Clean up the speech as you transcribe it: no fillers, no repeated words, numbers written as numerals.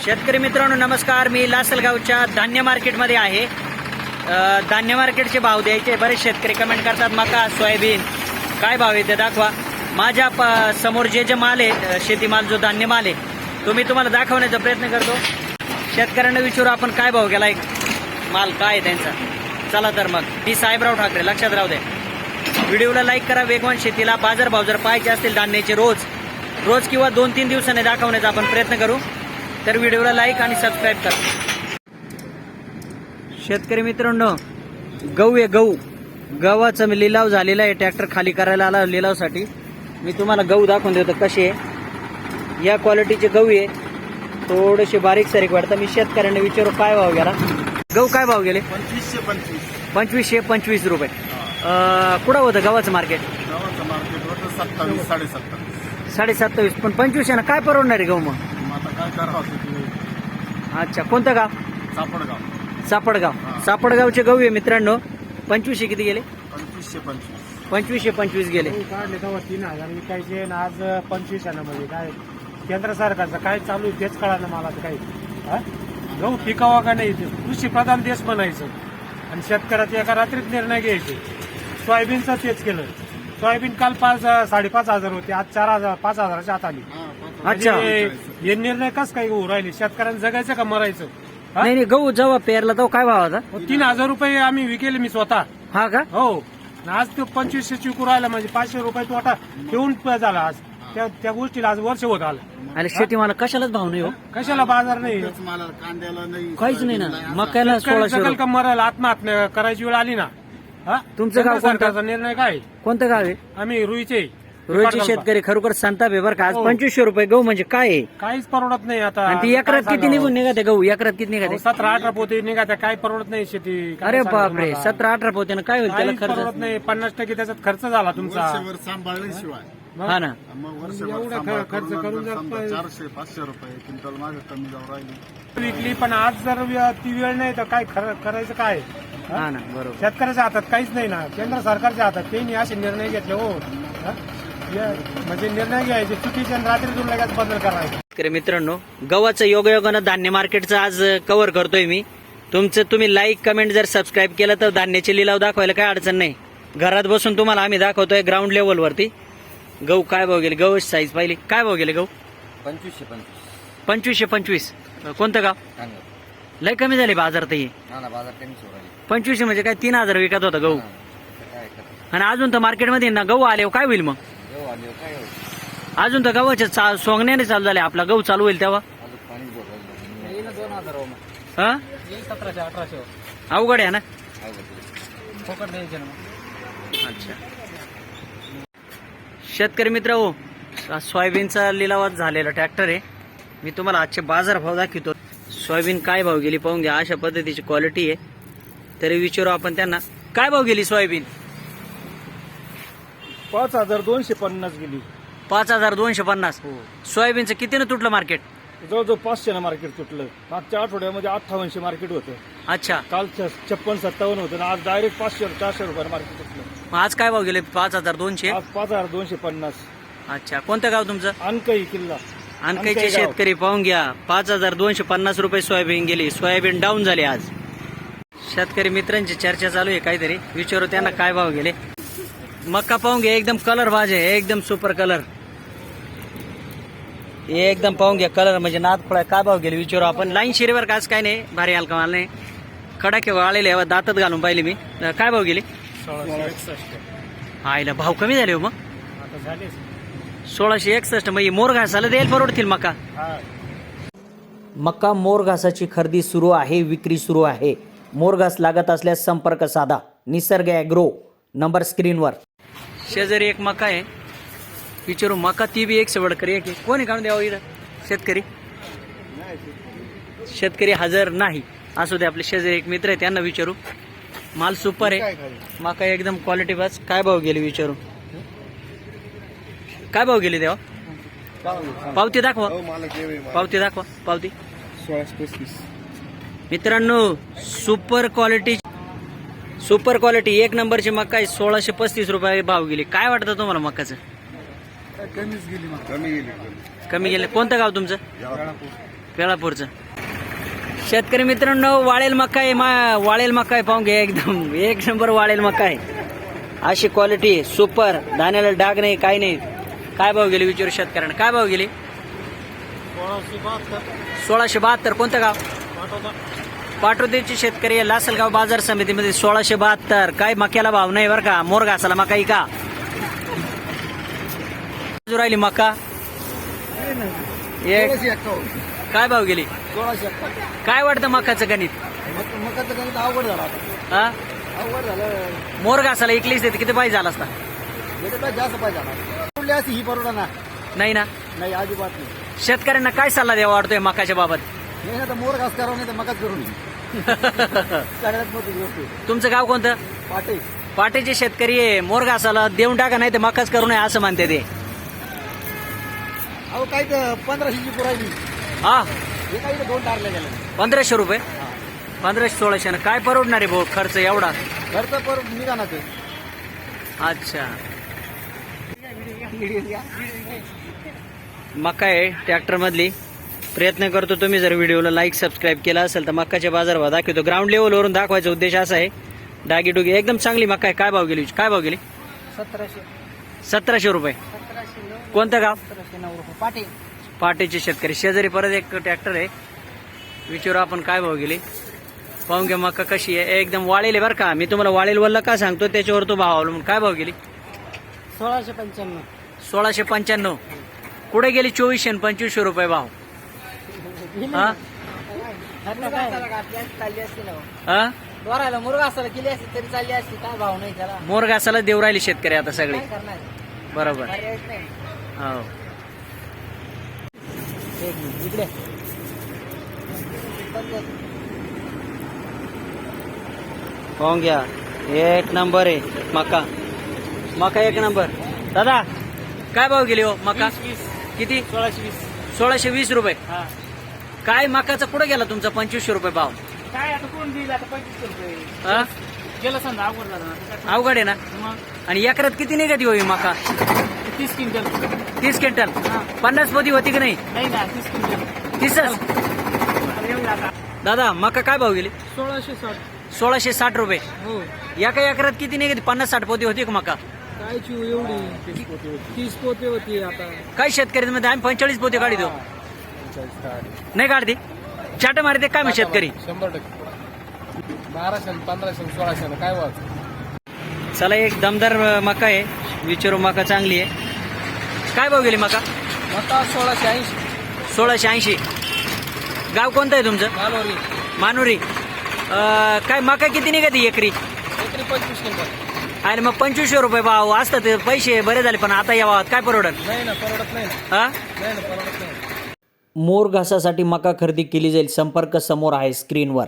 शेतकरी मित्रांनो नमस्कार, मी लासलगावच्या धान्य मार्केटमध्ये आहे। धान्य मार्केटचे भाव द्यायचे बरेच शेतकरी कमेंट करतात, मका सोयाबीन काय भाव आहे ते दाखवा। माझ्या समोर जे माल आहे शेतीमाल, जो धान्य माल आहे तो मी तुम्हाला दाखवण्याचा प्रयत्न करतो। शेतकऱ्यांना विचारू आपण काय भाव गेलाय, माल काय आहे त्यांचा। चला तर मग मी साहेबराव ठाकरे, लक्षात राहू द्या। व्हिडिओला लाईक करा। वेगवान शेतीला बाजार भाव जर पाहायचे असतील धान्याचे रोज किंवा 2-3 दिवसांनी दाखवण्याचा आपण प्रयत्न करू, तर व्हिडिओला लाईक आणि सबस्क्राईब करा। शेतकरी मित्रांनो, गहू आहे, गव्हाचा लिलाव झालेला आहे। ट्रॅक्टर खाली करायला आला लिलावसाठी। मी तुम्हाला गहू दाखवून देतो कसे आहे। या क्वालिटीचे गहू आहे, थोडेसे बारीक सारीक वाटतं। मी शेतकऱ्यांना विचारू काय भाव गेला। गहू काय भाव गेले? 2525 रुपये। कुठं होतं गव्हाचं मार्केट? गव्हाचं मार्केट होतं 27 27.5, पण 25 ना काय परवडणार आहे गहू मग? आता काय करावं? अच्छा, कोणतं गाव? सापडगाव. सापडगावचे गहू आहे मित्रांनो। 25 किती गेले? 2525 गेले। काढले तेव्हा 3000 विकायचे आणि आज 25 मध्ये काय केंद्र सरकारचं काय चालू आहे तेच कळालं मला। तर काही गहू पिकावा का नाही, कृषी प्रधान देश बनायचं आणि शेतकऱ्याचे एका रात्रीत निर्णय घ्यायचे। सोयाबीनचं तेच केलं। सोयाबीन काल 5,500 होते, आज 5,000च्या आत आली। अच्छा, हे निर्णय कस काय होऊ राहिले? शेतकऱ्यांना जगायचं का मरायचं? नाही गहू जेव्हा पेरला तेव्हा काय भाव होता? 3000 रुपये आम्ही विकेले, मी स्वतः। हा का? हो, आज तो 2500 चिकू राहिला, म्हणजे 500 रुपये तोटा ठेवून झाला आज। त्या गोष्टीला आज वर्ष होत आलं। आणि शेतीमाला कशालाच भाव नाही हो, कशाला बाजार नाही, मला कांद्याला नाही, काहीच नाही ना। मकायला 1600 जगल का मराल, आत्महत्या करायची वेळ आली ना। तुमचं गाव कोणतं? सरकारचा निर्णय काय? कोणतं गाव आहे? आम्ही रुईचे शेतकरी खरोखर संताप आहे बरं का। आज 2500 रुपये गहू म्हणजे काय आहे? काहीच परवडत नाही आता। आणि ती एकरात किती निघून निघते गहू? एकरात किती निघते? 17-18 पोते निघात्या, काय परवडत नाही शेती। अरे बापरे, 17-18 पोत्यानं काय होईल त्याला खर्च? परवडत नाही, 50% त्याच्यात खर्च झाला तुमचा। वर्षभर सांभाळल्याशिवाय हा ना। मग वर्षभर एवढं खर्च करून जर 400-500 रुपये क्विंटल मागे कमी जाऊ राहिली विकली, पण आज जर ती वेळ नाही तर काय करायचं काय? हा ना, बरोबर। शेतकऱ्याच्या हातात काहीच नाही ना, केंद्र सरकारच्या हातात। त्यांनी असे निर्णय घेतले हो, म्हणजे निर्णय घ्यायचे चुकीचे आणि रात्रीतून लगेच बदल करायचे। शेतकरी मित्रांनो, गव्हाचं योगायोगानं धान्य मार्केटचं आज कव्हर करतोय मी। तुम्ही लाईक, कमेंट जर सबस्क्राईब केलं तर धान्याचे लिलाव दाखवायला काय अडचण नाही। घरात बसून तुम्हाला आम्ही दाखवतोय ग्राउंड लेवलवरती। गहू काय भाव गेले? गहू साईज पाहिली काय भाव गेले? गहू 2525। कोणतं गाव? लय कमी झाले बाजार तर. 25 म्हणजे काय 3000 विकत होता गहू, आणि अजून तर मार्केटमध्ये ना गहू आले काय होईल मग? अजून तर गव्हाच्या सोंगण्याने चालू झाले। आपला गहू चालू होईल तेव्हा 1700-1800 अवघड आहे ना। अच्छा, शेतकरी मित्र हो, सोयाबीनचा लिलावात झालेला ट्रॅक्टर आहे। मी तुम्हाला आजचे बाजार भाव दाखवतो। सोयाबीन काय भाव गेली पाहून घ्या। अशा पद्धतीची क्वालिटी आहे। तरी विचारू आपण त्यांना काय भाव गेली सोयाबीन? 5250 गेली। 5250। सोयाबीनचं कितीनं तुटलं मार्केट? जवळजवळ 500 मार्केट तुटलं। मागच्या आठवड्यामध्ये 5800 मार्केट होतं। अच्छा, काल 56-57 होतं, आज डायरेक्ट 500-400 रुपये मार्केट तुटलं। मग आज काय भाव गेले? 5200। आज 5250। अच्छा, कोणतं गाव तुमचं? अनकई किल्ला। अनकईचे शेतकरी पाहून घ्या, 5250 रुपये सोयाबीन गेली। सोयाबीन डाऊन झाली आज। शेतकरी मित्रांची चर्चा चालू आहे काहीतरी, विचारू त्यांना काय भाव गेले। मक्का पाहून घ्या, एकदम कलर भाज आहे, एकदम सुपर कलर, एकदम पाहून घ्या कलर म्हणजे नाद खोळा। काय भाव गेले विचारू आपण। लाईन शिरीवर काच काय नाही, भारी हलका माल नाही, खडाके वाळलेले दातात घालून पाहिले मी। काय भाव गेले? 1661। आईला भाव कमी झाले हो मग। 1661 म्हणजे मोर घासाला द्यायला परवडतील मका। मका मोर घासाची खरेदी सुरू आहे, विक्री सुरू आहे। मोर घास लागत असल्यास संपर्क साधा। निसर्ग ॲग्रो, नंबर स्क्रीनवर। शेजारी एक मका आहे, विचारू मका ती बी एक सवड एक कोणी काढून द्यावं इथं? शेतकरी हजर नाही। असू दे, आपले शेजारी एक मित्र आहे त्यांना विचारू। माल सुपर आहे, मका एकदम क्वालिटी बस। काय भाव गेले विचारू? काय भाव गेले देवा? पावती दाखवा, पावती दाखवा, पावती। 1635 मित्रांनो, सुपर क्वालिटी एक नंबरची मका आहे। 1635 रुपये भाव गेली। काय वाटतं तुम्हाला मकाचं? कमी गेली। कमी गेले। कोणतं गाव तुमचं? केळापूरचं. शेतकरी मित्रांनो, वाळेल मका आहे, वाळेल मका आहे, पाहून घ्या, एकदम एक नंबर वाळेल मका आहे. अशी क्वालिटी सुपर, दाण्याला डाग नाही, काही नाही. काय भाव गेली विचारू शेतकऱ्यांना, काय भाव गेली? 1672. कोणतं गाव? पाटोदीचे शेतकरी आहे, लासलगाव बाजार समितीमध्ये 1672. काय मक्याला भाव नाही बरं का, मोर घासाला मका ही का राहिली मका एक. काय भाव गेली? 1651. काय वाटतं मकाचं गणित? मकाचं गणित अवघड झाला. हा, अवघड झालं. मोर घासाला एकलीच देते, किती पाहिजे झाला असता? जास्त पाहिजे झाला. ही परवडा ना. नाही ना. नाही, अजिबात नाही. शेतकऱ्यांना काय सल्ला द्यावा वाटतोय मकाच्या बाबत? नाही ना, तर मोर घास करावं, नाही तर मकाच करून सगळ्यात मोठी गोष्ट आहे. तुमचं गाव कोणतं? पाटे. पाटेचे शेतकरी आहे, मोर घासाला देऊन टाका, नाही तर मकाच करू नये असं म्हणते ते. अहो काही तर 1500ची पुरायली. हा, हे काही तर 2 टारले गेले. 1500 रुपये. 1500-1600 काय परवडणार आहे भाऊ खर्च एवढा? घरचं परत निघा ना ते. अच्छा, मका आहे ट्रॅक्टर मधली. प्रयत्न करतो, तुम्ही जर व्हिडिओला लाईक सबस्क्राईब केला असेल तर मक्काचे बाजारभाव दाखवतो. ग्राउंड लेवलवरून दाखवायचा उद्देश असा आहे. डागीडुगी एकदम चांगली मका आहे. काय भाव गेली? काय भाव गेली? 1700 रुपये. कोणतं गाव? 1709 रुपये. पाटे. पाटेचे शेतकरी. शेजारी परत एक ट्रॅक्टर आहे, विचारू आपण काय भाव गेली. पाहून घ्या मका कशी आहे, एकदम वाळेल आहे बरं का. मी तुम्हाला वाळेल वल्ला का सांगतो, त्याच्यावर तो भाव अवलंबून. काय भाव गेली? 1695. 1695. कुठे गेली? 2400 आणि 2500 रुपये भाव. हा, हा, दोरायला मुरगा असायला गेली असती तरी चालली असती. काय भाव नाही त्याला. मोर घासाला देऊ राहिली शेतकरी आता सगळे. काय करणार? बरोबर. पर्यायच नाही. हो. एक मिनिट इकडे. पाहून घ्या, एक नंबर आहे मका. मका एक नंबर. दादा काय भाव गेली हो मका? किती? 1620 रुपये. काय मकाचा कुठे गेला तुमचा 2500 रुपये भाव? काय आता कोण देईल आता 2500 रुपये. हा? गेलं समजा अवघड झालं ना. अवघड आहे ना. आणि एकरात किती निघती होई मका? 30 क्विंटल. 30 क्विंटल. 50 पोती होती की नाही? नाही ना, 30 क्विंटल. 30च. दादा मका काय भाव गेली? 1660. 1660 रुपये. हो. एका एकरात किती निघते? 50-60 पोती होती का मका? कायची एवढी 30 पोते होती. आता काही शेतकरी आम्ही 45 पोते काढतो. नाही काढते, चाट मारते काय मग शेतकरी? 100%. 1200, 1500, 1600 काय वाच. चला, एक दमदार मका आहे, विचारू मका चांगली आहे. काय भाव गेली मका? मका 1680. 1680. गाव कोणतं आहे तुमचं? मालवणी. मानुरी. काय मका किती निघते एकरी? एकरी 25 क्विंटल. आणि मग 2500 रुपये भाव असतात, पैसे बरे झाले, पण आता या भावात काय परवडत? नाही ना, परवडत नाही. हा, नाही ना, परवडत नाही. मोर घासासाठी मका खरेदी केली जाईल. संपर्क समोर आहे स्क्रीनवर.